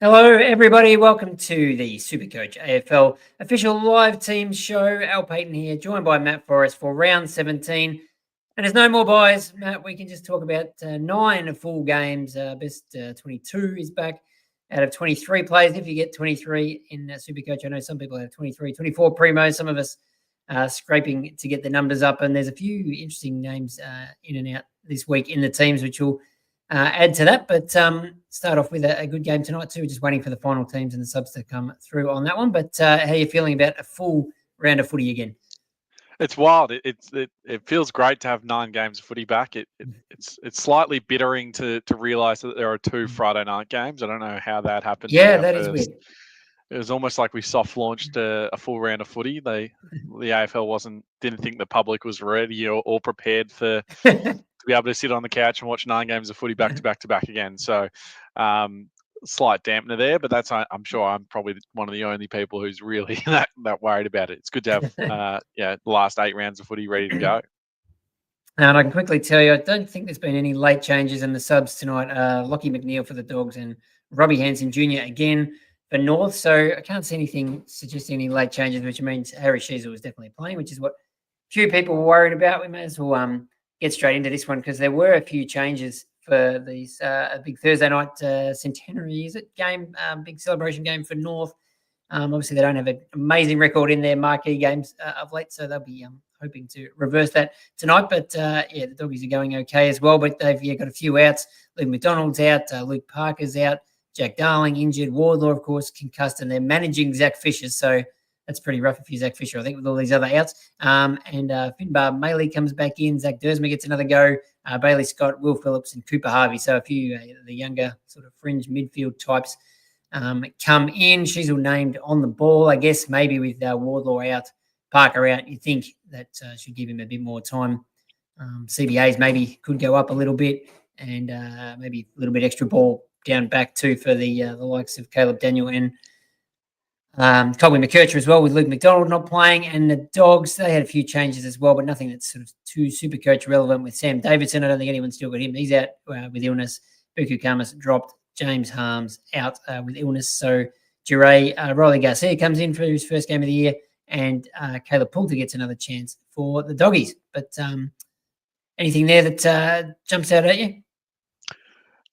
Hello, everybody. Welcome to the SuperCoach AFL official live team show. Al Paton here, joined by Matt Forrest for round 17. And there's no more buys, Matt. We can just talk about 9 full games. Best 22 is back out of 23 players. If you get 23 in SuperCoach, I know some people have 23, 24 primos. Some of us scraping to get the numbers up. And there's a few interesting names in and out this week in the teams, which will add to that. But start off with a good game tonight too. Just waiting for the final teams and the subs to come through on that one. But how are you feeling about a full round of footy again? It's wild. It feels great to have 9 games of footy back. It's slightly bittering to realise that there are 2 Friday night games. I don't know how that happened. Yeah, that is weird. It was almost like we soft launched a full round of footy. The AFL didn't think the public was ready or prepared to be able to sit on the couch and watch 9 games of footy back to back to back again. So slight dampener there, but I'm sure I'm probably one of the only people who's really that worried about it. It's good to have the last 8 rounds of footy ready to go. And I can quickly tell you, I don't think there's been any late changes in the subs tonight. Lockie McNeil for the Dogs and Robbie Hanson Jr. again for North. So I can't see anything suggesting any late changes, which means Harry Sheezel was definitely playing, which is what a few people were worried about. We may as well get straight into this one because there were a few changes for these a big Thursday night centenary, is it, game, big celebration game for North. Obviously, they don't have an amazing record in their marquee games of late, so they'll be hoping to reverse that tonight. But, the Doggies are going okay as well, but they've got a few outs. Luke McDonald's out, Luke Parker's out, Jack Darling injured, Wardlaw, of course, concussed, and they're managing Zach Fisher, so that's pretty rough if you're Zach Fisher, I think, with all these other outs. And Finbar Maley comes back in. Zach Dersma gets another go. Bailey Scott, Will Phillips, and Cooper Harvey. So a few the younger sort of fringe midfield types come in. Sheezel named on the ball, I guess, maybe with Wardlaw out, Parker out. You think that should give him a bit more time. CBAs maybe could go up a little bit, and maybe a little bit extra ball down back too for the likes of Caleb Daniel and Colby McKercher as well, with Luke McDonald not playing. And the Dogs, they had a few changes as well, but nothing that's sort of too SuperCoach relevant with Sam Davidson. I don't think anyone's still got him. He's out with illness. Buku Kamas dropped. James Harms out with illness. So Riley Garcia comes in for his first game of the year, and Caleb Poulter gets another chance for the Doggies. But anything there that jumps out at you?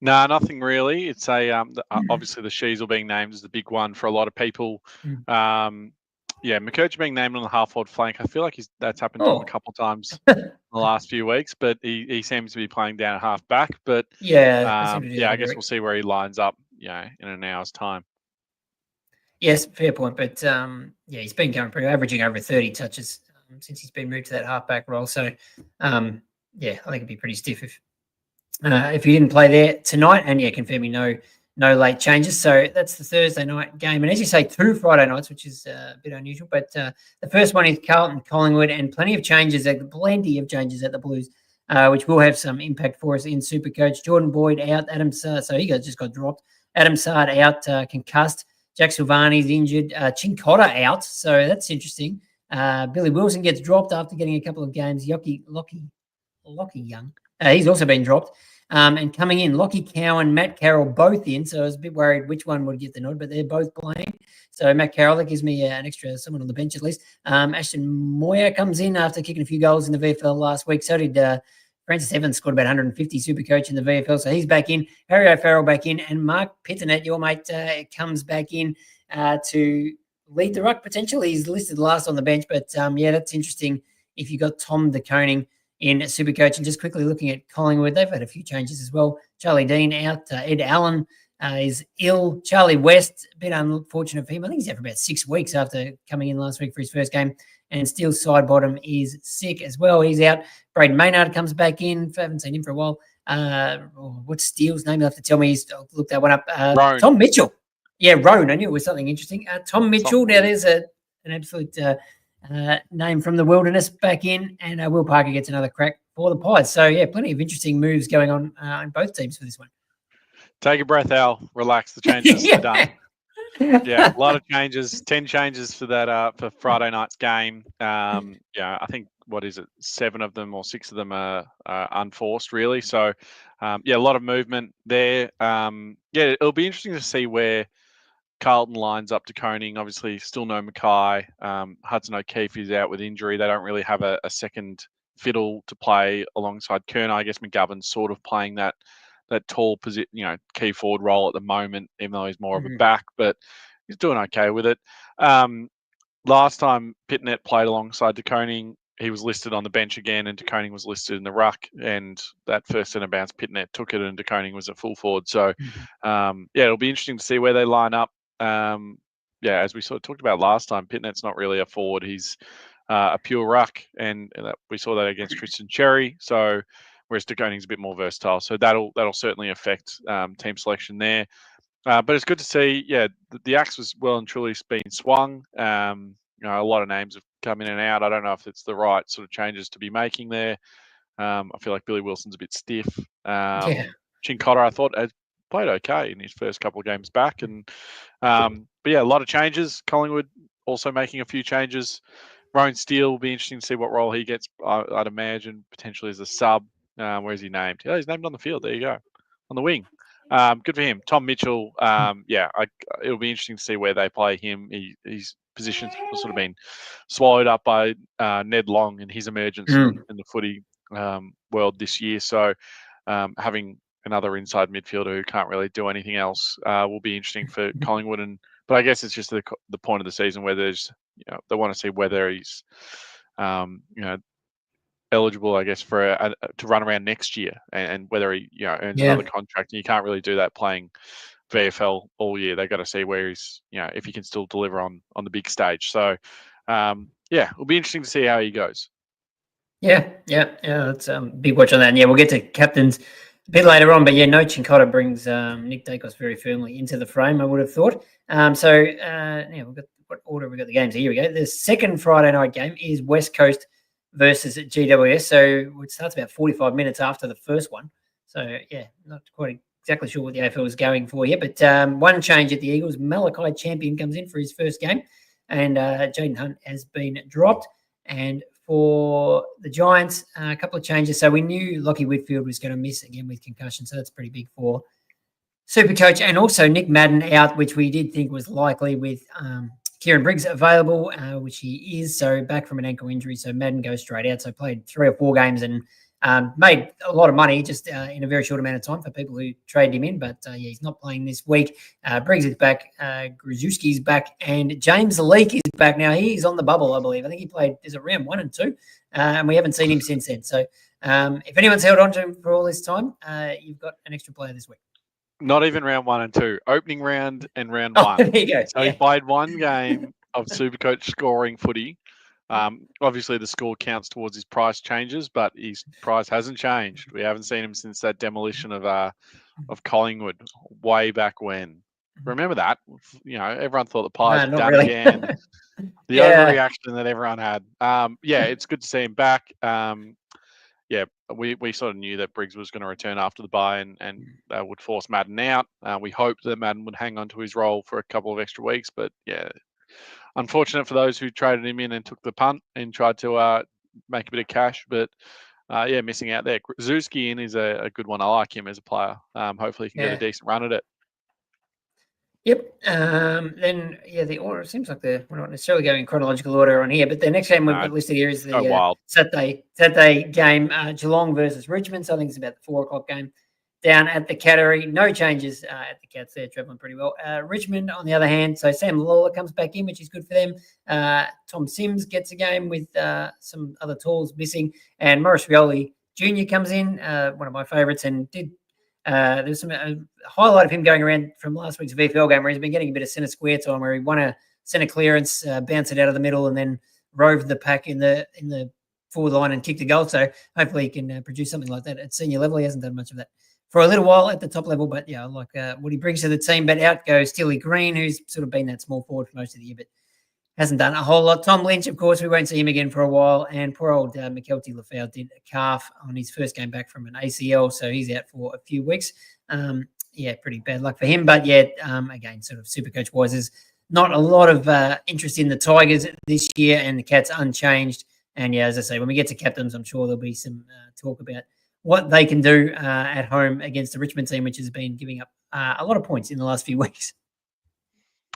No, nothing really. It's obviously the Sheezel being named is the big one for a lot of people. McKercher being named on the half-forward flank. I feel like that's happened to him a couple of times in the last few weeks, but he seems to be playing down at half-back. But I guess we'll see where he lines up, in an hour's time. Yes, fair point. But he's been going pretty, averaging over 30 touches since he's been moved to that half-back role. So I think it'd be pretty stiff if he didn't play there tonight. And confirming no late changes. So that's the Thursday night game. And as you say, 2 Friday nights, which is a bit unusual. But the first one is Carlton Collingwood, and plenty of changes at the Blues, which will have some impact for us in SuperCoach. Jordan Boyd out, Adam Sard, so he just got dropped. Adam Sard out, concussed. Jack Silvani's injured. Chincotta out, so that's interesting. Billy Wilson gets dropped after getting a couple of games. Lockie Young, he's also been dropped. And coming in, Lockie Cowan, Matt Carroll, both in. So I was a bit worried which one would get the nod, but they're both playing. So Matt Carroll, that gives me an extra someone on the bench at least. Ashton Moyer comes in after kicking a few goals in the VFL last week. So did Francis Evans, scored about 150 SuperCoach in the VFL. So he's back in. Harry O'Farrell back in. And Mark Pitternet, your mate, comes back in to lead the ruck potentially. He's listed last on the bench. But, that's interesting if you got Tom De Koning in SuperCoach. And just quickly looking at Collingwood, they've had a few changes as well. Charlie Dean out. Ed Allen is ill. Charlie West, a bit unfortunate for him. I think he's out for about 6 weeks after coming in last week for his first game. And Steele Sidebottom is sick as well. He's out. Braden Maynard comes back in. I haven't seen him for a while. What's Steele's name? You'll have to tell me. I'll look that one up. Tom Mitchell. Yeah, Roan. I knew it was something interesting. Tom Mitchell. Now there's an absolute name from the wilderness back in, and Will Parker gets another crack for the Pies. So, plenty of interesting moves going on in both teams for this one. Take a breath, Al. Relax. The changes are done. A lot of changes. 10 changes for that for Friday night's game. I think, 7 of them or 6 of them are unforced, really. So, a lot of movement there. It'll be interesting to see where Carlton lines up to Koning. Obviously, still no Mackay. Hudson O'Keefe is out with injury. They don't really have a second fiddle to play alongside Kerner. I guess McGovern's sort of playing that tall position, key forward role at the moment, even though he's more of a back, but he's doing okay with it. Last time Pitnet played alongside De Koning, he was listed on the bench again, and De Koning was listed in the ruck. And that first centre bounce, Pitnet took it, and De Koning was a full forward. So, it'll be interesting to see where they line up. As we sort of talked about last time, Pitnet's not really a forward; he's a pure ruck, and we saw that against Tristan Cherry. So, whereas De Koning's a bit more versatile, so that'll certainly affect team selection there. But it's good to see, the axe was well and truly being swung. A lot of names have come in and out. I don't know if it's the right sort of changes to be making there. I feel like Billy Wilson's a bit stiff. Chincotta, I thought, has played okay in his first couple of games back. But a lot of changes. Collingwood also making a few changes. Rowan Steele will be interesting to see what role he gets. I'd imagine potentially as a sub. Where is he named? Oh, he's named on the field. There you go. On the wing. Good for him. Tom Mitchell, it'll be interesting to see where they play him. His position's sort of been swallowed up by Ned Long and his emergence in the footy world this year. So having another inside midfielder who can't really do anything else will be interesting for Collingwood. But I guess it's just the point of the season where there's, they want to see whether he's, eligible, I guess, for to run around next year, and whether he earns another contract. And you can't really do that playing VFL all year. They got to see where he's, if he can still deliver on the big stage. So it'll be interesting to see how he goes. That's big watch on that. And we'll get to captains a bit later on, but no Chincotta brings Nick Dacos very firmly into the frame, I would have thought. We've got what order we got the games. Here we go. The second Friday night game is West Coast versus GWS. So it starts about 45 minutes after the first one. So, not quite exactly sure what the AFL was going for here. But one change at the Eagles, Malachi Champion comes in for his first game. And Jaden Hunt has been dropped. And for the Giants, a couple of changes. So we knew Lockie Whitfield was going to miss again with concussion. So that's pretty big for SuperCoach. And also Nick Madden out, which we did think was likely with Kieran Briggs available, which he is, so back from an ankle injury. So Madden goes straight out. So played 3 or 4 games and made a lot of money just in a very short amount of time for people who traded him in. But he's not playing this week. Briggs is back. Grzuski's back. And James Leake is back now. He's on the bubble, I believe. I think he played, is it round 1 and 2? And we haven't seen him since then. So if anyone's held on to him for all this time, you've got an extra player this week. Not even round 1 and 2. Opening round and round 1. There you go. So he played one game of SuperCoach scoring footy. Obviously, the score counts towards his price changes, but his price hasn't changed. We haven't seen him since that demolition of Collingwood way back when. Remember that? Everyone thought the Pies were done again. The overreaction that everyone had. It's good to see him back. We sort of knew that Briggs was going to return after the bye and would force Madden out. We hoped that Madden would hang on to his role for a couple of extra weeks, but unfortunate for those who traded him in and took the punt and tried to make a bit of cash. But missing out there. Grzuski in is a good one. I like him as a player. Hopefully he can get a decent run at it. Yep. Then the order seems like we're not necessarily going in chronological order on here, but the next game we've got listed here is the Saturday game, Geelong versus Richmond. So I think it's about the 4:00 game down at the Cattery. No changes at the Cats there, travelling pretty well. Richmond, on the other hand, so Sam Lawler comes back in, which is good for them. Tom Sims gets a game with some other tools missing, and Maurice Rioli Jr. comes in, one of my favourites, and did. There's some highlight of him going around from last week's VFL game where he's been getting a bit of centre square time, where he won a centre clearance, bounced it out of the middle, and then roved the pack in the forward line and kicked a goal. So hopefully he can produce something like that at senior level. He hasn't done much of that for a little while at the top level, but I like what he brings to the team. But out goes Tilly Green, who's sort of been that small forward for most of the year, but hasn't done a whole lot. Tom Lynch, of course, we won't see him again for a while. And poor old McKelty Lafau did a calf on his first game back from an ACL, so he's out for a few weeks. Pretty bad luck for him. But again, sort of SuperCoach-wise, there's not a lot of interest in the Tigers this year, and the Cats unchanged. And as I say, when we get to captains, I'm sure there'll be some talk about what they can do at home against the Richmond team, which has been giving up a lot of points in the last few weeks.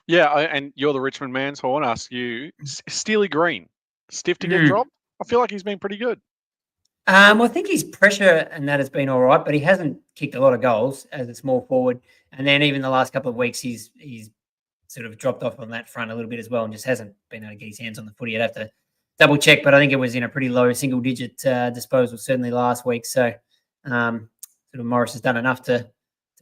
Yeah, and you're the Richmond man, so I want to ask you, Steely Green, stiff to get Mm. dropped? I feel like he's been pretty good. I think his pressure and that has been all right, but he hasn't kicked a lot of goals as a small forward. And then even the last couple of weeks, he's sort of dropped off on that front a little bit as well, and just hasn't been able to get his hands on the footy. I'd have to double check, but I think it was in a pretty low single digit disposal certainly last week. So sort of Morris has done enough to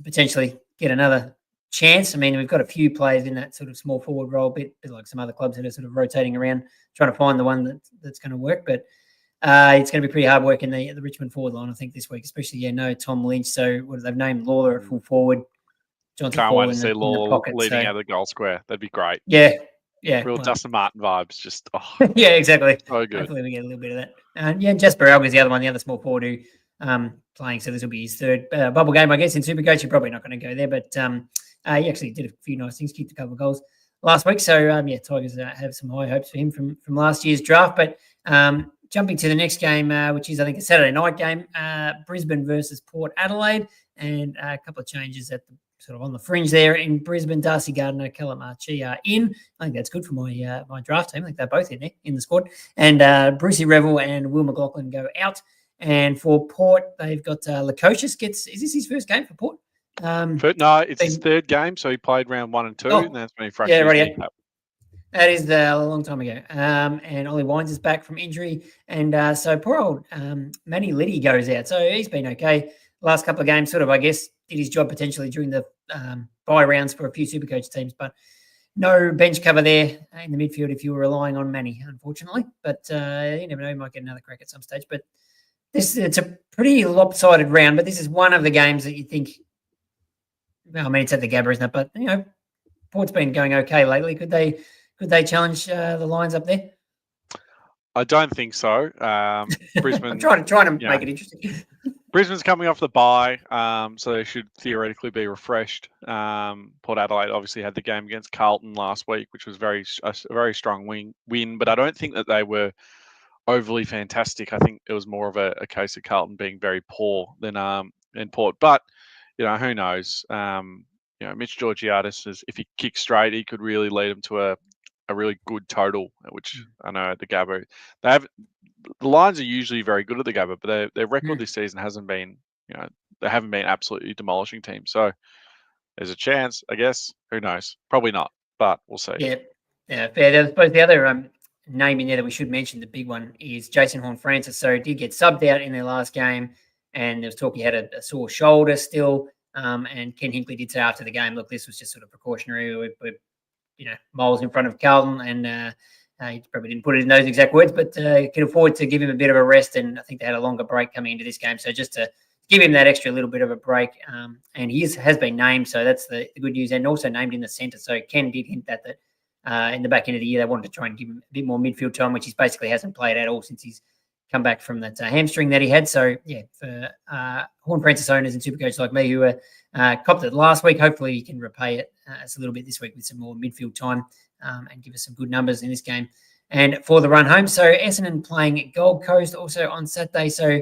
potentially get another chance. I mean, we've got a few players in that sort of small forward role, a bit like some other clubs that are sort of rotating around, trying to find the one that's going to work. But it's going to be pretty hard work in the Richmond forward line, I think, this week, especially, no Tom Lynch. So they've named Lawler at full forward, Johnson Can't Fall wait to see in the Law pocket. leading So, out of the goal square. That'd be great. yeah. Real Well, Dustin Martin vibes. Just, yeah, exactly. So good. Hopefully we get a little bit of that. And Jasper Elga's the other one, the other small forward who playing. So this will be his third bubble game, I guess, in Supercoach. You're probably not going to go there, but he actually did a few nice things, kicked a couple of goals last week. So, Tigers have some high hopes for him from last year's draft. But jumping to the next game, which is, I think, a Saturday night game, Brisbane versus Port Adelaide, and a couple of changes at the sort of on the fringe there in Brisbane. Darcy Gardner, Callum Archie are in. I think that's good for my my draft team. I think they're both in there in the squad. And Brucey Revel and Will McLaughlin go out. And for Port, they've got Lukosius gets. Is this his first game for Port? No, it's his third game. So he played round 1 and 2, and that's when he fractured his kneecap. That is a long time ago. And Ollie Wines is back from injury. And so poor old Manny Liddy goes out. So he's been okay. Last couple of games, sort of, I guess, did his job potentially during the bye rounds for a few Supercoach teams. But no bench cover there in the midfield if you were relying on Manny, unfortunately. But you never know, he might get another crack at some stage. But it's a pretty lopsided round. But this is one of the games that you think, well, I mean, it's at the Gabba, isn't it? But, Port's been going okay lately. Could they challenge the Lions up there? I don't think so. Brisbane. I'm trying to make it interesting. Brisbane's coming off the bye, so they should theoretically be refreshed. Port Adelaide obviously had the game against Carlton last week, which was a very strong win, but I don't think that they were overly fantastic. I think it was more of a case of Carlton being very poor than Port. But who knows? Mitch Georgiadis, if he kicks straight, he could really lead them to a really good total, which I know at the Gabba the Lions are usually very good at the Gabba, but their record this season hasn't been, they haven't been absolutely demolishing teams. So there's a chance, I guess. Who knows? Probably not, but we'll see. Yeah, fair. I suppose the other name in there that we should mention, the big one, is Jason Horne-Francis. So he did get subbed out in their last game, and there was talk he had a sore shoulder still. And Ken Hinkley did say after the game, look, this was just sort of precautionary. We're moles in front of Carlton, and he probably didn't put it in those exact words, but can afford to give him a bit of a rest. And I think they had a longer break coming into this game. So just to give him that extra little bit of a break. And he has been named, so that's the good news, and also named in the centre. So Ken did hint that in the back end of the year, they wanted to try and give him a bit more midfield time, which he basically hasn't played at all since he's come back from that hamstring that he had. So, for Horne-Francis owners and Supercoach like me who copped it last week, hopefully he can repay it a little bit this week with some more midfield time and give us some good numbers in this game. And for the run home, so Essendon playing Gold Coast also on Saturday. So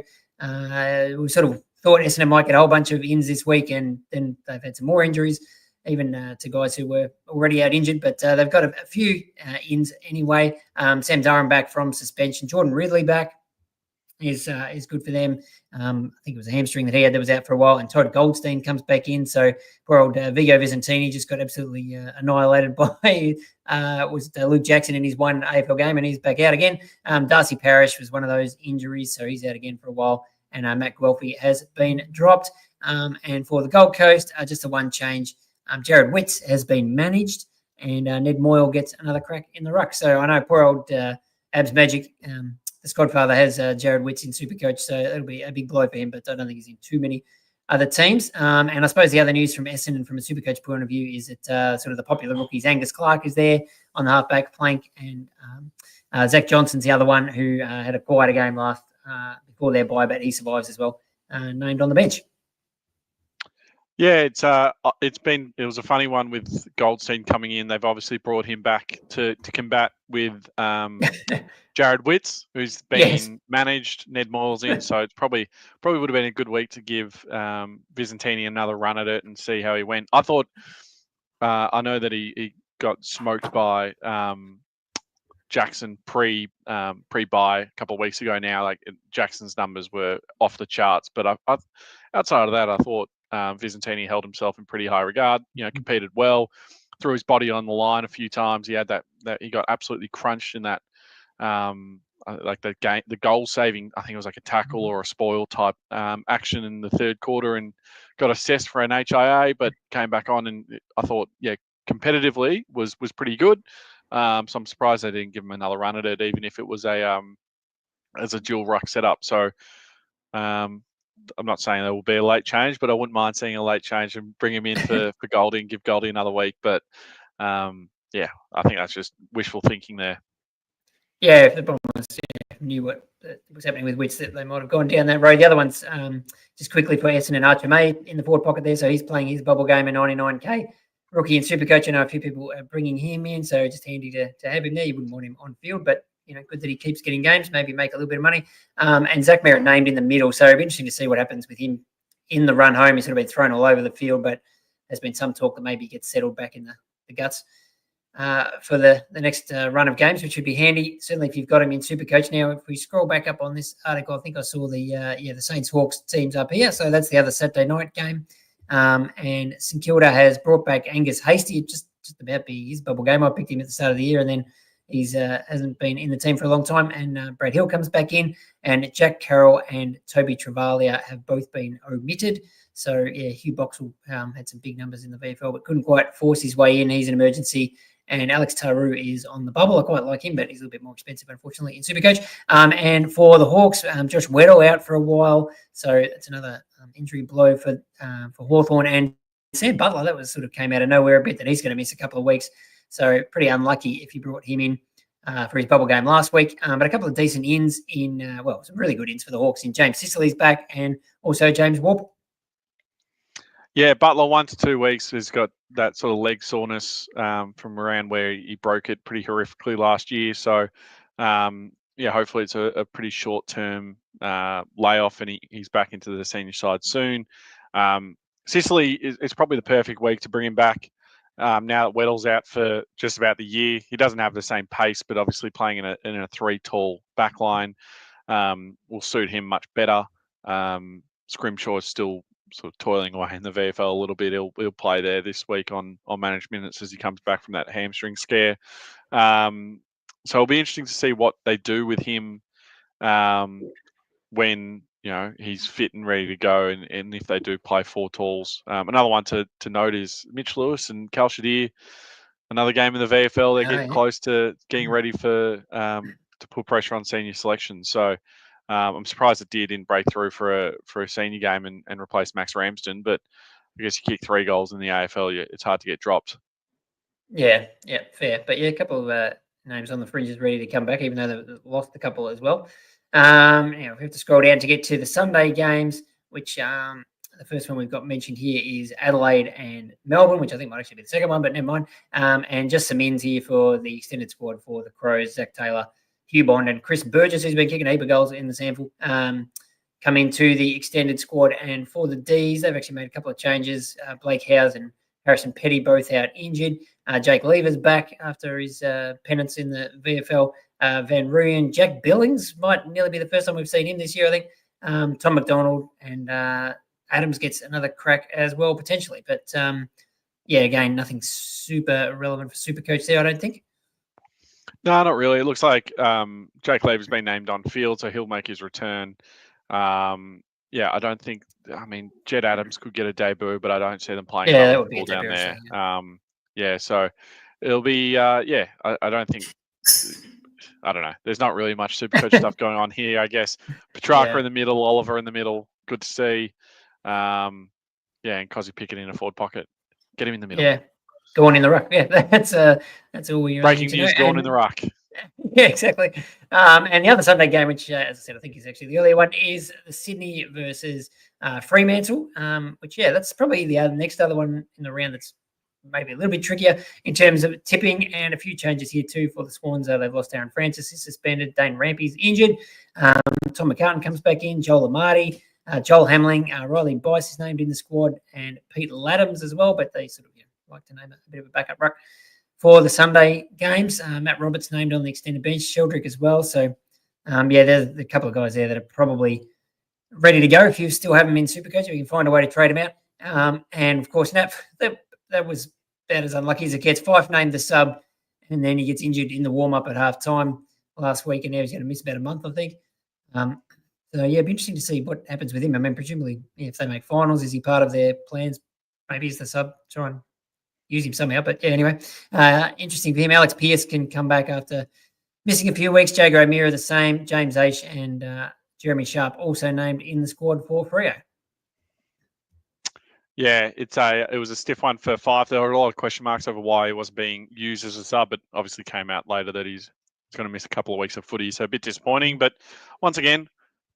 we sort of thought Essendon might get a whole bunch of ins this week, and then they've had some more injuries, even to guys who were already out injured. But they've got a few ins anyway. Sam Durham back from suspension. Jordan Ridley back is good for them. I think it was a hamstring that he had that was out for a while. And Todd Goldstein comes back in. So poor old Vigo Vicentini just got absolutely annihilated by Luke Jackson in his one AFL game, and he's back out again. Darcy Parish was one of those injuries, so he's out again for a while. And Matt Guelphy has been dropped. And for the Gold Coast, just the one change. Jared Witts has been managed, and Ned Moyle gets another crack in the ruck. So I know poor old Abs Magic, the squad father, has Jared Witts in Supercoach, so it'll be a big blow for him, but I don't think he's in too many other teams. And I suppose the other news from Essendon from a Supercoach point of view is that sort of the popular rookies, Angus Clark is there on the halfback plank, and Zach Johnson's the other one who had a quieter game last before their bye, but he survives as well, named on the bench. Yeah, it was a funny one with Goldstein coming in. They've obviously brought him back to combat with Jared Witts, who's been managed. Ned Moyle's in, so it's probably would have been a good week to give Vicentini another run at it and see how he went. I thought, I know that he got smoked by Jackson pre-bye a couple of weeks ago now. Like Jackson's numbers were off the charts, but I outside of that, I thought Visentini held himself in pretty high regard. Competed well, threw his body on the line a few times. He had that he got absolutely crunched in that like the goal saving. I think it was like a tackle or a spoil type action in the third quarter, and got assessed for an HIA, but came back on, and I thought competitively was pretty good. So I'm surprised they didn't give him another run at it, even if it was as a dual ruck setup. So I'm not saying there will be a late change, but I wouldn't mind seeing a late change and bring him in for Goldie and give Goldie another week. But I think that's just wishful thinking there. Yeah, if the Bombers knew what was happening with Wits, that they might have gone down that road. The other one's just quickly for Essendon and Archer May in the forward pocket there. So he's playing his bubble game at 99K. Rookie and SuperCoach. I know a few people are bringing him in, so just handy to have him there. You wouldn't want him on field, but good that he keeps getting games, maybe make a little bit of money. And Zach Merritt named in the middle, so it'll be interesting to see what happens with him in the run home. He's sort of been thrown all over the field, but there's been some talk that maybe he gets settled back in the guts for the next run of games, which would be handy. Certainly if you've got him in SuperCoach. Now, if we scroll back up on this article, I think I saw the Saints-Hawks teams up here, so that's the other Saturday night game. And St Kilda has brought back Angus Hasty, just about be his bubble game. I picked him at the start of the year, and then he's hasn't been in the team for a long time. And Brad Hill comes back in, and Jack Carroll and Toby Travalia have both been omitted. So, Hugh Boxall had some big numbers in the VFL, but couldn't quite force his way in. He's an emergency. And Alex Taru is on the bubble. I quite like him, but he's a little bit more expensive, unfortunately, in SuperCoach. And for the Hawks, Josh Weddle out for a while. So it's another injury blow for Hawthorn. And Sam Butler, that was sort of came out of nowhere a bit, that he's going to miss a couple of weeks. So pretty unlucky if you brought him in for his bubble game last week. But a couple of decent ins in, some really good ins for the Hawks in James Sicily's back, and also James Warp. Yeah, Butler 1 to 2 weeks has got that sort of leg soreness from around where he broke it pretty horrifically last year. So, hopefully it's a pretty short-term layoff, and he's back into the senior side soon. Sicily is probably the perfect week to bring him back now that Weddle's out for just about the year. He doesn't have the same pace, but obviously playing in a 3-tall back line will suit him much better. Scrimshaw is still sort of toiling away in the VFL a little bit. He'll play there this week on managed minutes as he comes back from that hamstring scare. So it'll be interesting to see what they do with him when he's fit and ready to go, and if they do play 4 talls. Another one to note is Mitch Lewis and Cal Shadir. Another game in the VFL. They're getting close to getting ready for to put pressure on senior selection. So I'm surprised that Deer didn't break through for a senior game and replace Max Ramsden. But I guess you kick 3 goals in the AFL, it's hard to get dropped. Yeah, fair. But a couple of names on the fringes ready to come back, even though they've lost a couple as well. We have to scroll down to get to the Sunday games, which the first one we've got mentioned here is Adelaide and Melbourne, which I think might actually be the second one, but never mind. And just some ins here for the extended squad for the Crows: Zach Taylor, Hugh Bond, and Chris Burgess, who's been kicking a heap of goals in the sample, come into the extended squad. And for the Ds, they've actually made a couple of changes. Blake Howes and Harrison Petty both out injured. Jake Lever's back after his penance in the VFL. Van Rooyen, Jack Billings might nearly be the first time we've seen him this year, I think. Tom McDonald and Adams gets another crack as well, potentially. But, again, nothing super relevant for SuperCoach there, I don't think. No, not really. It looks like Jake Lever's been named on field, so he'll make his return. I don't think – Jed Adams could get a debut, but I don't see them playing ball down there. So it'll be I don't think – I don't know. There's not really much SuperCoach stuff going on here, I guess. Petrarca in the middle, Oliver in the middle. Good to see. And Cozzy Pickett in a forward pocket. Get him in the middle. Yeah, go on in the ruck. Yeah, that's all we breaking news. Go on in the ruck. Yeah, exactly. And the other Sunday game, which, as I said, I think is actually the earlier one, is Sydney versus Fremantle. Which that's probably the next other one in the round that's maybe a little bit trickier in terms of tipping, and a few changes here too for the Swans. They've lost Aaron Francis, he's suspended. Dane Rampy's injured. Tom McCartan comes back in. Joel Amati, Joel Hamling, Riley Bice is named in the squad, and Pete Laddams as well, but they sort of like to name a bit of a backup ruck for the Sunday games. Matt Roberts named on the extended bench, Sheldrick as well. So, there's a couple of guys there that are probably ready to go. If you still have them in Supercoach, you can find a way to trade them out. And of course, that was about as unlucky as it gets. Fife named the sub, and then he gets injured in the warm-up at half-time last week, and now he's going to miss about a month, I think. So, it'd be interesting to see what happens with him. I mean, presumably, if they make finals, is he part of their plans? Maybe he's the sub, try and use him somehow. But, anyway, interesting for him. Alex Pearce can come back after missing a few weeks. Jago O'Meara the same. James Aish and Jeremy Sharp also named in the squad for Freo. Yeah, it was a stiff one for Fife. There were a lot of question marks over why he wasn't being used as a sub, but obviously came out later that he's going to miss a couple of weeks of footy, so a bit disappointing. But once again,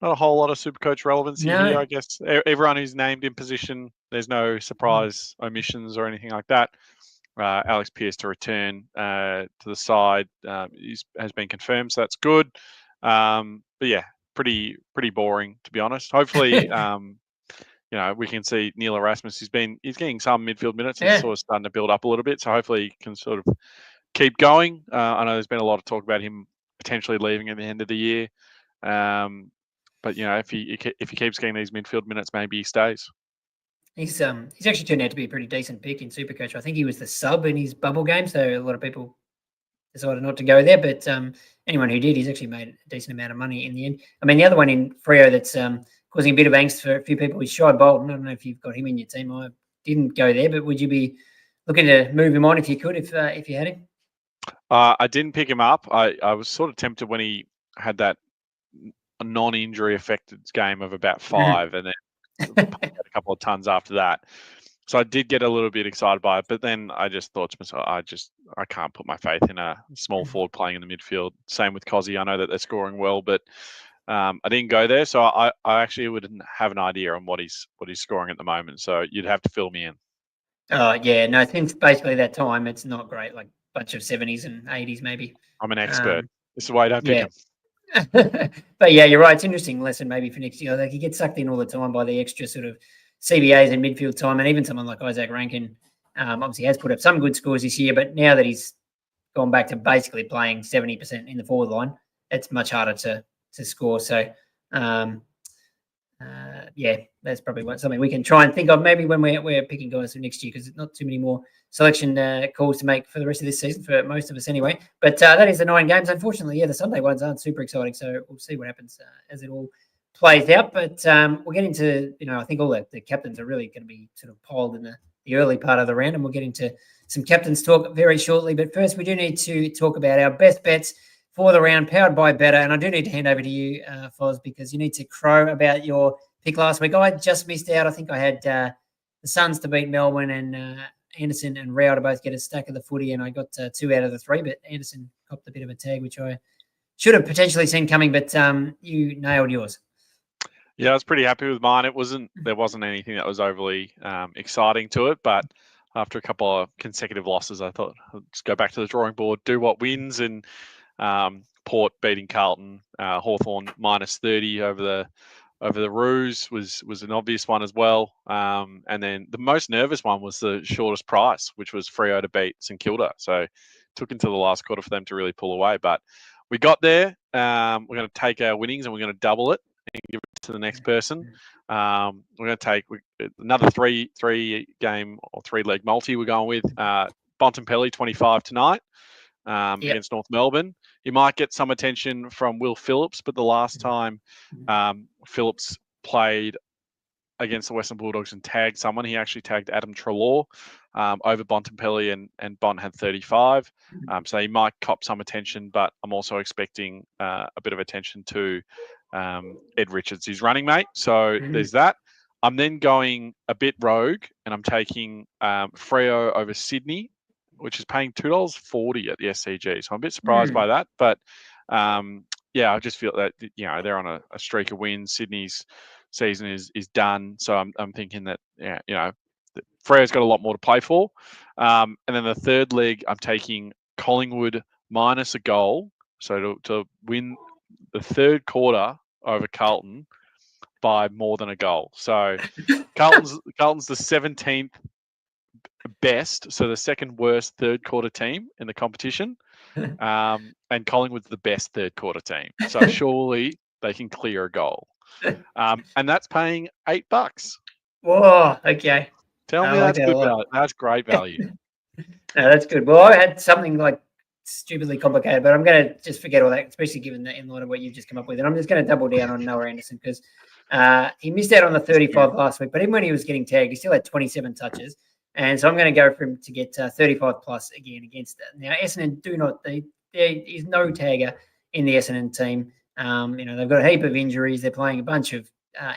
not a whole lot of Supercoach relevancy here, I guess. Everyone who's named in position, there's no surprise omissions or anything like that. Alex Pearce to return to the side has been confirmed, so that's good. But yeah, pretty boring, to be honest. Hopefully, we can see Neil Erasmus. He's getting some midfield minutes. It's sort of starting to build up a little bit, so hopefully he can sort of keep going. I know there's been a lot of talk about him potentially leaving at the end of the year. But if he keeps getting these midfield minutes, maybe he stays. He's actually turned out to be a pretty decent pick in Supercoach. I think he was the sub in his bubble game, so a lot of people decided not to go there. But anyone who did, he's actually made a decent amount of money in the end. I mean, the other one in Freo that's causing a bit of angst for a few people is Shai Bolton. I don't know if you've got him in your team. I didn't go there, but would you be looking to move him on if you could, if you had him? I didn't pick him up. I was sort of tempted when he had that non-injury affected game of about 5 and then a couple of tons after that. So I did get a little bit excited by it, but then I just thought to myself, I can't put my faith in a small forward playing in the midfield. Same with Cozzy. I know that they're scoring well, but I didn't go there. So I actually wouldn't have an idea on what he's scoring at the moment. So you'd have to fill me in. Oh yeah, no, since basically that time, it's not great. Like bunch of 70s and 80s maybe. I'm an expert. This is why I don't pick him. But yeah, you're right. It's an interesting lesson maybe for next year. Like you get sucked in all the time by the extra sort of CBAs and midfield time, and even someone like Isaac Rankin obviously has put up some good scores this year. But now that he's gone back to basically playing 70% in the forward line, it's much harder to score. So that's probably something we can try and think of maybe when we're picking guys for next year, because there's not too many more selection calls to make for the rest of this season for most of us anyway. But that is the 9 games. Unfortunately, the Sunday ones aren't super exciting, so we'll see what happens as it all plays out. But we'll get into, I think all the captains are really going to be sort of piled in the early part of the round, and we'll get into some captains talk very shortly. But first, we do need to talk about our best bets for the round, powered by Better. And I do need to hand over to you, Foz, because you need to crow about your pick last week. I just missed out. I think I had the Suns to beat Melbourne, and Anderson and Rao to both get a stack of the footy, and I got 2 out of the 3, but Anderson copped a bit of a tag, which I should have potentially seen coming, but you nailed yours. Yeah, I was pretty happy with mine. There wasn't anything that was overly exciting to it, but after a couple of consecutive losses, I thought let's go back to the drawing board, do what wins, and Port beating Carlton, Hawthorn -30 over the Roos was an obvious one as well. And then the most nervous one was the shortest price, which was Freo to beat St Kilda. So it took until the last quarter for them to really pull away. But we got there. We're going to take our winnings and we're going to double it and give it to the next person. We're going to take another three game or 3-leg multi we're going with. Bontempelli 25 tonight against North Melbourne. You might get some attention from Will Phillips, but the last time Phillips played against the Western Bulldogs and tagged someone, he actually tagged Adam Treloar over Bontempelli, and Bont had 35. So he might cop some attention, but I'm also expecting a bit of attention to Ed Richards, his running mate. So there's that. I'm then going a bit rogue, and I'm taking Freo over Sydney, which is paying $2.40 at the SCG. So I'm a bit surprised by that. But I just feel that they're on a streak of wins. Sydney's season is done. So I'm thinking that Freo's got a lot more to play for. And then the third leg, I'm taking Collingwood minus a goal. So to win the third quarter over Carlton by more than a goal. So Carlton's the 17th best, so the second worst third quarter team in the competition, and Collingwood's the best third quarter team. So surely they can clear a goal, and that's paying $8. Whoa, okay. Tell me I like that's that a good lot. value. That's great value. No, that's good. Well, I had something like stupidly complicated, but I'm going to just forget all that, especially given that in light of what you've just come up with. And I'm just going to double down on Noah Anderson because he missed out on the 35 last week, but even when he was getting tagged, he still had 27 touches. And so I'm going to go for him to get 35 plus again against that. Now, Essendon there is no tagger in the Essendon team. They've got a heap of injuries. They're playing a bunch of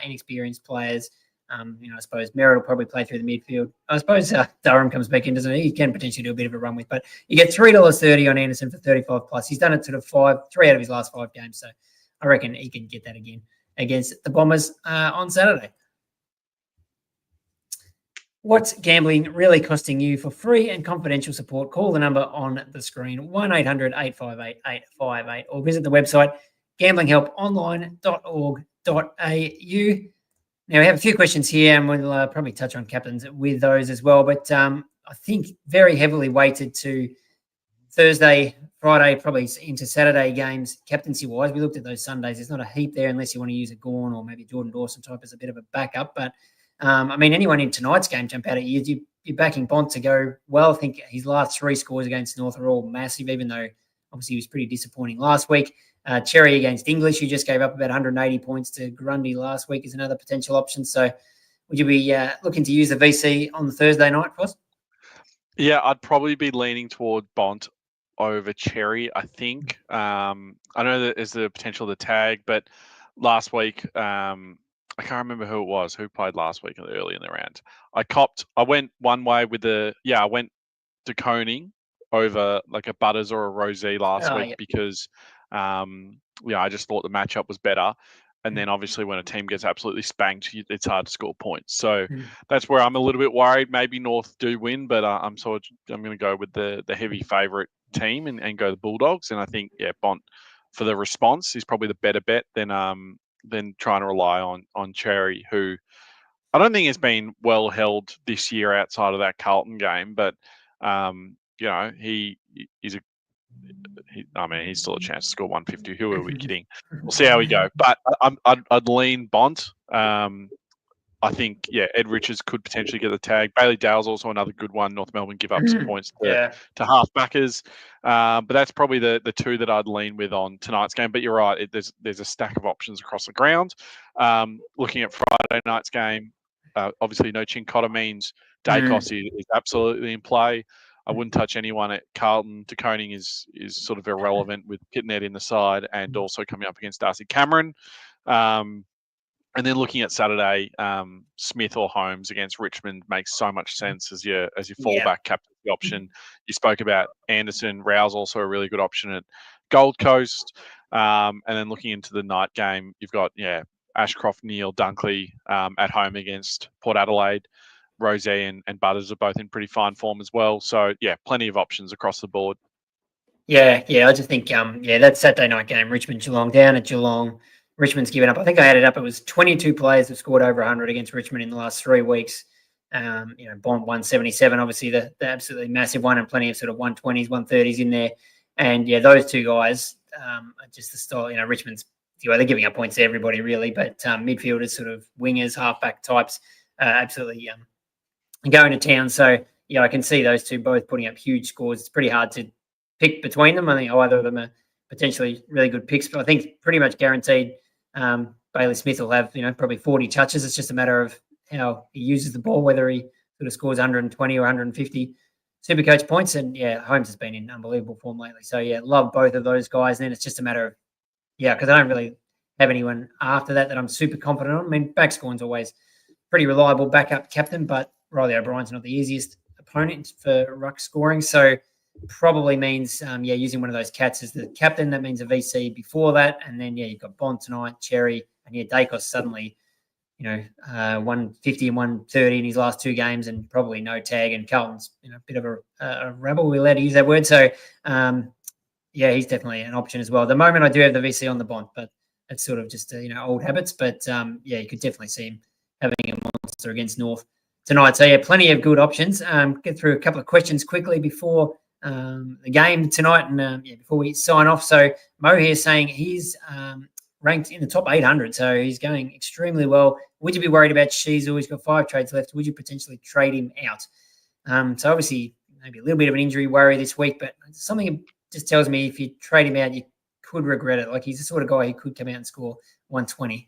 inexperienced players. I suppose Merritt will probably play through the midfield. I suppose Durham comes back in, doesn't he? He can potentially do a bit of a run with, but you get $3.30 on Anderson for 35 plus. He's done it sort of 3 out of his last 5 games, so I reckon he can get that again against the Bombers on Saturday. What's gambling really costing you? For free and confidential support, call the number on the screen, 1-800-858-858, or visit the website gamblinghelponline.org.au. Now, we have a few questions here, and we'll probably touch on captains with those as well. But I think very heavily weighted to Thursday, Friday, probably into Saturday games, captaincy-wise. We looked at those Sundays. There's not a heap there unless you want to use a Gawn or maybe Jordan Dawson type as a bit of a backup. But, anyone in tonight's game jump out at you. You're backing Bont to go well. I think his last 3 scores against North are all massive, even though obviously he was pretty disappointing last week. Cherry against English, who just gave up about 180 points to Grundy last week, is another potential option. So would you be looking to use the VC on the Thursday night, Foss? Yeah, I'd probably be leaning toward Bont over Cherry, I think. I know that there's the potential to tag, but last week, I can't remember who it was, who played last week early in the round. I went one way with I went De Koning over like a Butters or a Rosie last week because I just thought the matchup was better. And then obviously when a team gets absolutely spanked, it's hard to score points. So that's where I'm a little bit worried. Maybe North do win, but I'm going to go with the heavy favourite team and go the Bulldogs. And I think Bont for the response is probably the better bet than trying to rely on Cherry, who I don't think has been well held this year outside of that Carlton game, but he's still a chance to score 150. Who are we kidding? We'll see how we go. But I'd lean Bont. I think, Ed Richards could potentially get the tag. Bailey Dale's also another good one. North Melbourne give up some points to half-backers. But that's probably the 2 that I'd lean with on tonight's game. But you're right, there's a stack of options across the ground. Looking at Friday night's game, obviously no Chincotta means Dacos is absolutely in play. I wouldn't touch anyone at Carlton. De Koning is sort of irrelevant with Pitnet in the side and also coming up against Darcy Cameron. And then looking at Saturday, Smith or Holmes against Richmond makes so much sense as your fallback captaincy option. You spoke about Anderson. Rowe's also a really good option at Gold Coast. And then looking into the night game, you've got Ashcroft, Neil, Dunkley at home against Port Adelaide. Rose and Butters are both in pretty fine form as well. So, plenty of options across the board. Yeah. I just think, that Saturday night game, Richmond-Geelong, down at Geelong. Richmond's given up. I think I added up. It was 22 players have scored over 100 against Richmond in the last 3 weeks. Bond 177, obviously the absolutely massive one, and plenty of sort of 120s, 130s in there. And, those 2 guys are just the style. Richmond's, they're giving up points to everybody really, but midfielders, sort of wingers, halfback types, absolutely going to town. So, I can see those 2 both putting up huge scores. It's pretty hard to pick between them. I think either of them are potentially really good picks, but I think pretty much guaranteed Bailey Smith will have, probably 40 touches. It's just a matter of how he uses the ball, whether he sort of scores 120 or 150 SuperCoach points. And, Holmes has been in unbelievable form lately. So, love both of those guys. And then it's just a matter of, because I don't really have anyone after that I'm super confident on. I mean, Backscorn's always pretty reliable backup captain, but Riley O'Brien's not the easiest opponent for ruck scoring. So probably means, using one of those cats as the captain. That means a VC before that. And then, you've got Bond tonight, Cherry, and Dacos suddenly, 150 and 130 in his last 2 games and probably no tag. And Carlton's, a bit of a rebel. We're allowed to use that word. So, he's definitely an option as well. At the moment, I do have the VC on the Bond, but it's sort of just, old habits. But, you could definitely see him having a monster against North tonight. So, yeah, plenty of good options. Get through a couple of questions quickly before the game tonight and before we sign off. So, Mo here saying he's ranked in the top 800, so he's going extremely well. Would you be worried about Sheasel? He's got 5 trades left. Would you potentially trade him out? So, obviously, maybe a little bit of an injury worry this week, but something just tells me if you trade him out, you could regret it. Like, he's the sort of guy who could come out and score 120.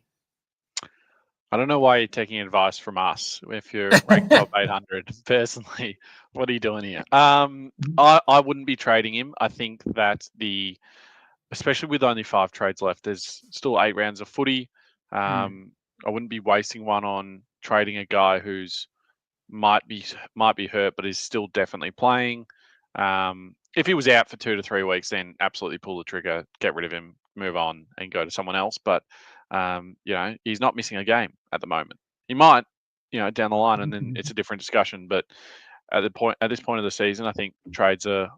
I don't know why you're taking advice from us if you're ranked top 800. Personally, what are you doing here? I wouldn't be trading him. I think that especially with only 5 trades left, there's still 8 rounds of footy. I wouldn't be wasting one on trading a guy who's might be hurt, but is still definitely playing. If he was out for 2 to 3 weeks, then absolutely pull the trigger, get rid of him, move on, and go to someone else. But he's not missing a game at the moment. He might, down the line, and then it's a different discussion. But at this point of the season, I think trades are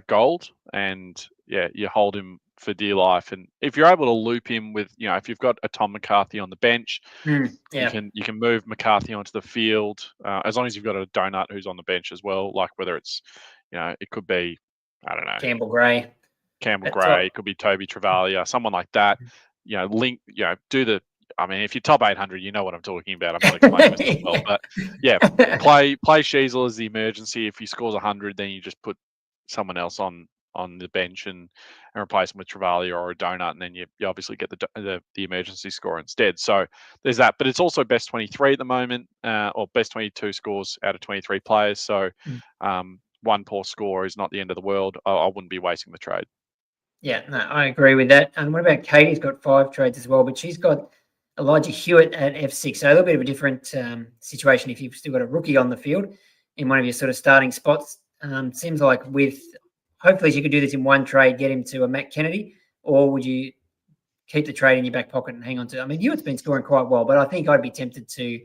gold, and you hold him for dear life. And if you're able to loop him with, if you've got a Tom McCarthy on the bench, you can move McCarthy onto the field as long as you've got a donut who's on the bench as well. Like whether it's, it could be, I don't know, Campbell Gray, it could be Toby Travalia, someone like that. If you're top 800, you know what I'm talking about. I'm not explaining myself well, but play Sheasel as the emergency. If he scores 100, then you just put someone else on the bench and replace him with Travalia or a donut, and then you obviously get the emergency score instead. So there's that, but it's also best 23 at the moment, or best 22 scores out of 23 players. So one poor score is not the end of the world. I wouldn't be wasting the trade. Yeah, no, I agree with that. And what about Katie's got 5 trades as well, but she's got Elijah Hewitt at F6. So a little bit of a different situation if you've still got a rookie on the field in one of your sort of starting spots. Seems like hopefully you could do this in one trade, get him to a Matt Kennedy, or would you keep the trade in your back pocket and hang on to? I mean, Hewitt's been scoring quite well, but I think I'd be tempted to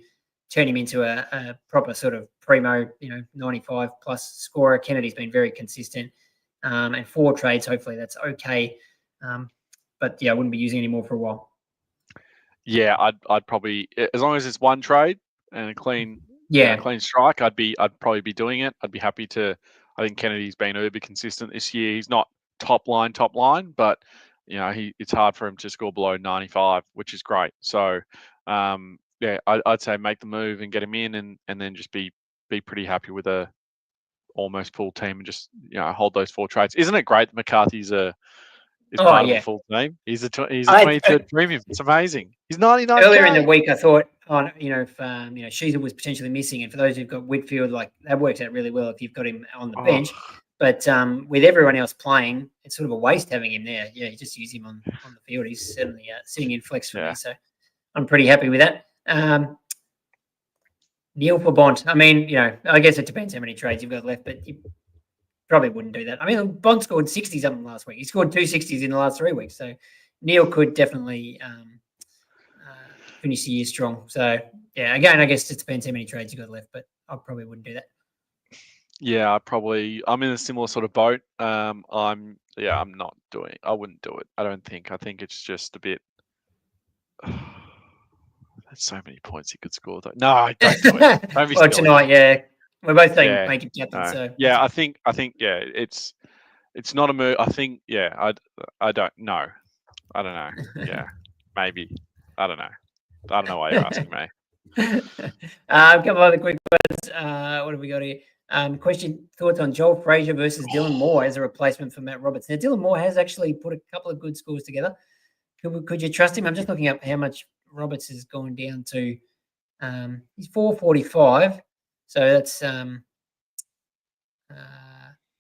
turn him into a proper sort of primo, 95 plus scorer. Kennedy's been very consistent. And 4 trades, hopefully that's okay. But I wouldn't be using any more for a while. Yeah, I'd probably, as long as it's one trade and a clean, clean strike, I'd probably be doing it. I'd be happy to. I think Kennedy's been uber consistent this year. He's not top line, but it's hard for him to score below 95, which is great. So I'd say make the move and get him in, and then just be pretty happy with a almost full team and just hold those 4 trades. Isn't it great that McCarthy's part of a full team? He's a 23rd premium. It's amazing. He's 99. Earlier in the week, I thought, if Sheasel was potentially missing, and for those who've got Whitfield, like that works out really well if you've got him on the bench. But with everyone else playing, it's sort of a waste having him there. Yeah, you just use him on the field. He's certainly sitting in flex for me, so I'm pretty happy with that. Neil for Bont. I mean, I guess it depends how many trades you've got left, but you probably wouldn't do that. I mean, Bont scored 60 something last week. He scored 2 60s in the last 3 weeks. So Neil could definitely finish the year strong. So again, I guess it depends how many trades you've got left, but I probably wouldn't do that. Yeah, I'm in a similar sort of boat. I'm not doing it. I wouldn't do it. I don't think. I think it's just a bit. There's so many points he could score though. No, don't do it. Don't well, tonight, we're both saying make it captain. No. So I think it's not a move. I think I don't know. I don't know. Yeah, maybe. I don't know. I don't know why you're asking me. A couple other quick ones. What have we got here? Thoughts on Joel Frazier versus Dylan Moore as a replacement for Matt Roberts. Now, Dylan Moore has actually put a couple of good scores together. Could you trust him? I'm just looking up how much Roberts has gone down to. He's 445, so that's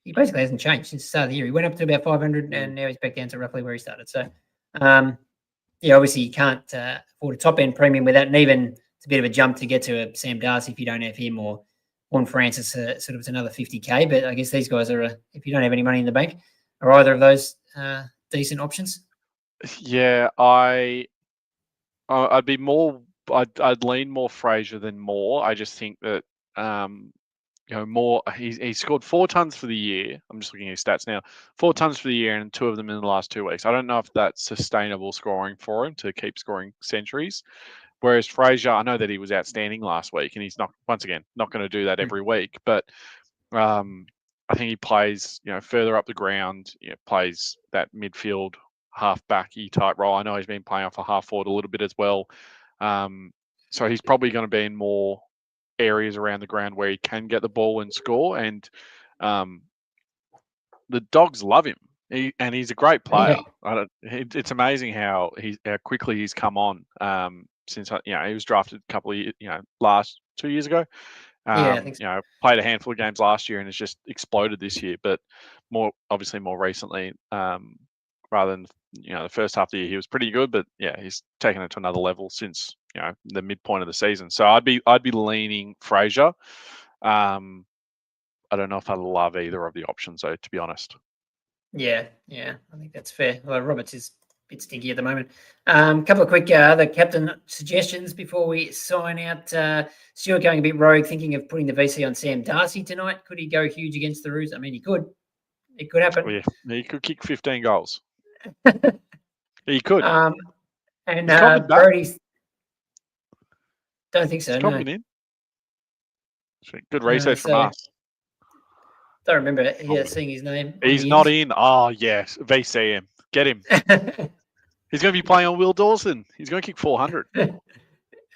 he basically hasn't changed since the start of the year. He went up to about 500, and now he's back down to roughly where he started. So, obviously you can't afford a top end premium with that, and even it's a bit of a jump to get to a Sam Darcy if you don't have him, or Juan Francis. Sort of it's another 50k, but I guess these guys are if you don't have any money in the bank, are either of those decent options? Yeah, I'd be more. I'd lean more Frazier than Moore. I just think that Moore he scored 4 tons for the year. I'm just looking at his stats now. 4 tons for the year, and 2 of them in the last 2 weeks. I don't know if that's sustainable scoring for him to keep scoring centuries. Whereas Fraser, I know that he was outstanding last week, and he's not going to do that every week. But I think he plays, further up the ground. Plays that midfield half-backy type role. I know he's been playing off a half forward a little bit as well. So he's probably going to be in more areas around the ground where he can get the ball and score. And the Dogs love him. And he's a great player. Yeah. It's amazing how quickly he's come on. Since he was drafted a couple of years, last 2 years ago. I think so. Played a handful of games last year and has just exploded this year. But more recently, rather than the first half of the year, he was pretty good. But he's taken it to another level since the midpoint of the season. So I'd be leaning Fraser. I don't know if I love either of the options though, to be honest. Yeah, I think that's fair. Well, Roberts is a bit stinky at the moment. Couple of quick other captain suggestions before we sign out. Stuart going a bit rogue, thinking of putting the VC on Sam Darcy tonight. Could he go huge against the Roos? I mean, he could. It could happen. Oh, yeah, he could kick 15 goals. He could. And Brody's. Don't think so. No. In. Good research from us. Don't remember seeing his name. He's not in. Oh, yes. VCM. Get him. He's going to be playing on Will Dawson. He's going to kick 400.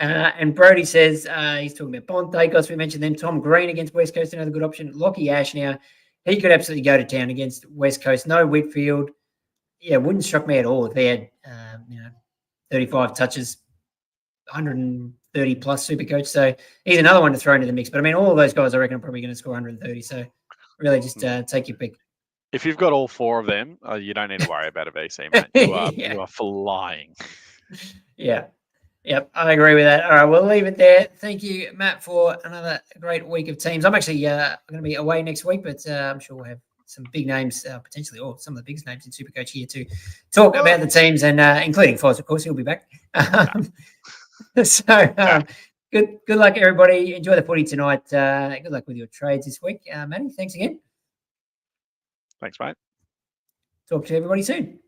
And Brody says he's talking about Bont Dacos. We mentioned them. Tom Green against West Coast, another good option. Lockie Ash now. He could absolutely go to town against West Coast. No Whitfield. Yeah, wouldn't shock me at all if he had 35 touches, 130 plus SuperCoach. So he's another one to throw into the mix. But I mean, all of those guys I reckon are probably going to score 130. So really just take your pick. If you've got all four of them, you don't need to worry about a VC, mate. You are flying. Yeah. Yep, I agree with that. All right, we'll leave it there. Thank you, Matt, for another great week of teams. I'm actually going to be away next week, but I'm sure we'll have some big names, potentially, or some of the biggest names in SuperCoach here to talk about the teams, and including Foz, of course. He'll be back. Good luck, everybody. Enjoy the footy tonight. Good luck with your trades this week. Matty, thanks again. Thanks, mate. Talk to everybody soon.